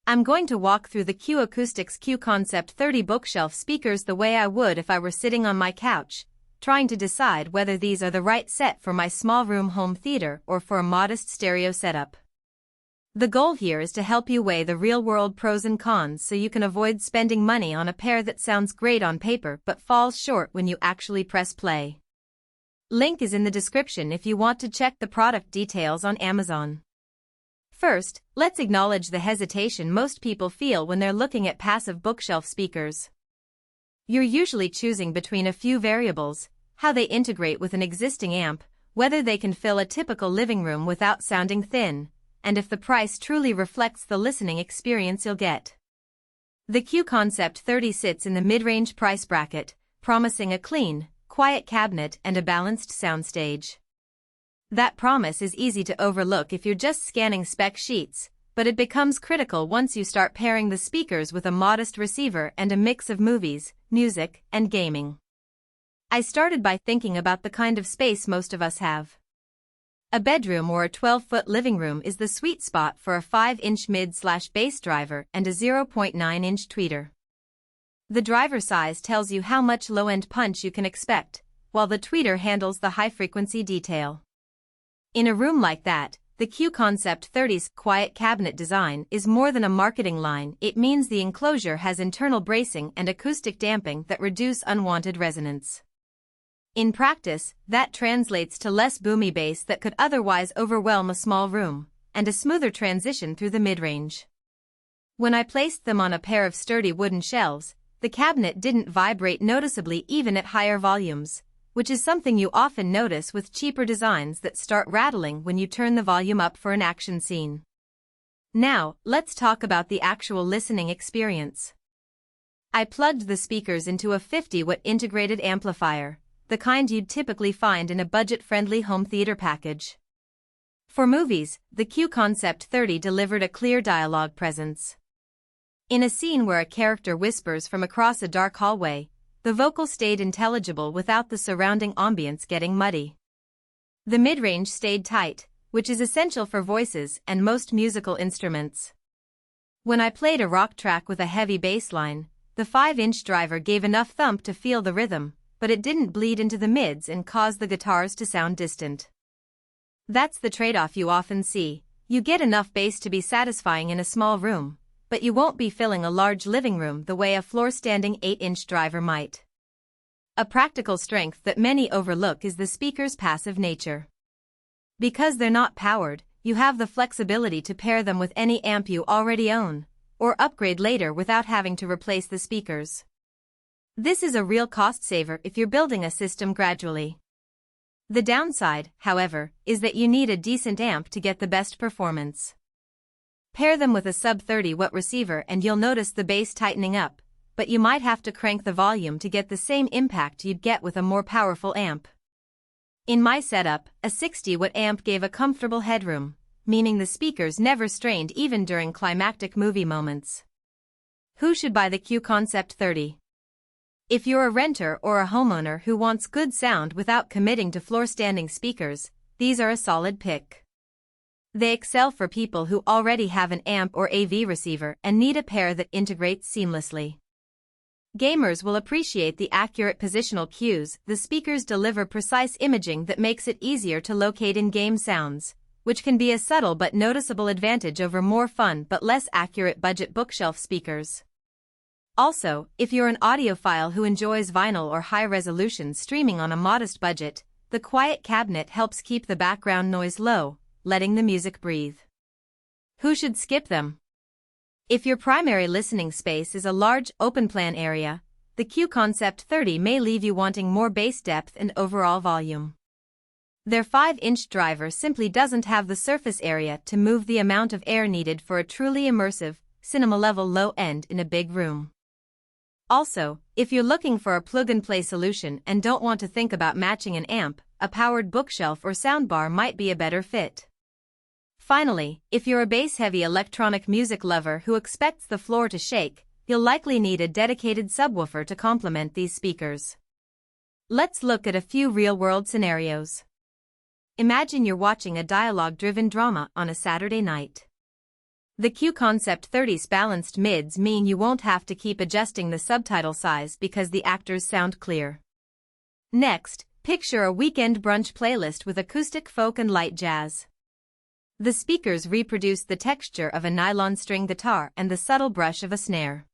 I'm going to walk through the Acoustics Concept 30 bookshelf speakers the way I would if I were sitting on my couch, trying to decide whether these are the right set for my small room home theater or for a modest stereo setup. The goal here is to help you weigh the real-world pros and cons so you can avoid spending money on a pair that sounds great on paper but falls short when you actually press play. Link is in the description if you want to check the product details on Amazon. First, let's acknowledge the hesitation most people feel when they're looking at passive bookshelf speakers. You're usually choosing between a few variables: how they integrate with an existing amp, whether they can fill a typical living room without sounding thin, and if the price truly reflects the listening experience you'll get. The Concept 30 sits in the mid-range price bracket, promising a clean, quiet cabinet and a balanced soundstage. That promise is easy to overlook if you're just scanning spec sheets, but it becomes critical once you start pairing the speakers with a modest receiver and a mix of movies, music, and gaming. I started by thinking about the kind of space most of us have. A bedroom or a 12-foot living room is the sweet spot for a 5-inch mid/bass driver and a 0.9-inch tweeter. The driver size tells you how much low-end punch you can expect, while the tweeter handles the high-frequency detail. In a room like that, the Concept 30's quiet cabinet design is more than a marketing line. It means the enclosure has internal bracing and acoustic damping that reduce unwanted resonance. In practice, that translates to less boomy bass that could otherwise overwhelm a small room, and a smoother transition through the mid-range. When I placed them on a pair of sturdy wooden shelves, the cabinet didn't vibrate noticeably even at higher volumes, which is something you often notice with cheaper designs that start rattling when you turn the volume up for an action scene. Now, let's talk about the actual listening experience. I plugged the speakers into a 50-watt integrated amplifier, the kind you'd typically find in a budget-friendly home theater package. For movies, the Concept 30 delivered a clear dialogue presence. In a scene where a character whispers from across a dark hallway, the vocal stayed intelligible without the surrounding ambience getting muddy. The mid-range stayed tight, which is essential for voices and most musical instruments. When I played a rock track with a heavy bass line, the 5-inch driver gave enough thump to feel the rhythm, but it didn't bleed into the mids and cause the guitars to sound distant. That's the trade-off you often see. You get enough bass to be satisfying in a small room, but you won't be filling a large living room the way a floor-standing 8-inch driver might. A practical strength that many overlook is the speaker's passive nature. Because they're not powered, you have the flexibility to pair them with any amp you already own, or upgrade later without having to replace the speakers. This is a real cost saver if you're building a system gradually. The downside, however, is that you need a decent amp to get the best performance. Pair them with a sub-30-watt receiver and you'll notice the bass tightening up, but you might have to crank the volume to get the same impact you'd get with a more powerful amp. In my setup, a 60-watt amp gave a comfortable headroom, meaning the speakers never strained even during climactic movie moments. Who should buy the Concept 30? If you're a renter or a homeowner who wants good sound without committing to floor-standing speakers, these are a solid pick. They excel for people who already have an amp or AV receiver and need a pair that integrates seamlessly. Gamers will appreciate the accurate positional cues. The speakers deliver precise imaging that makes it easier to locate in-game sounds, which can be a subtle but noticeable advantage over more fun but less accurate budget bookshelf speakers. Also, if you're an audiophile who enjoys vinyl or high-resolution streaming on a modest budget, the quiet cabinet helps keep the background noise low, letting the music breathe. Who should skip them? If your primary listening space is a large, open-plan area, the Concept 30 may leave you wanting more bass depth and overall volume. Their 5-inch driver simply doesn't have the surface area to move the amount of air needed for a truly immersive, cinema-level low end in a big room. Also, if you're looking for a plug-and-play solution and don't want to think about matching an amp, a powered bookshelf or soundbar might be a better fit. Finally, if you're a bass-heavy electronic music lover who expects the floor to shake, you'll likely need a dedicated subwoofer to complement these speakers. Let's look at a few real-world scenarios. Imagine you're watching a dialogue-driven drama on a Saturday night. The Q Concept 30's balanced mids mean you won't have to keep adjusting the subtitle size because the actors sound clear. Next, picture a weekend brunch playlist with acoustic folk and light jazz. The speakers reproduce the texture of a nylon string guitar and the subtle brush of a snare.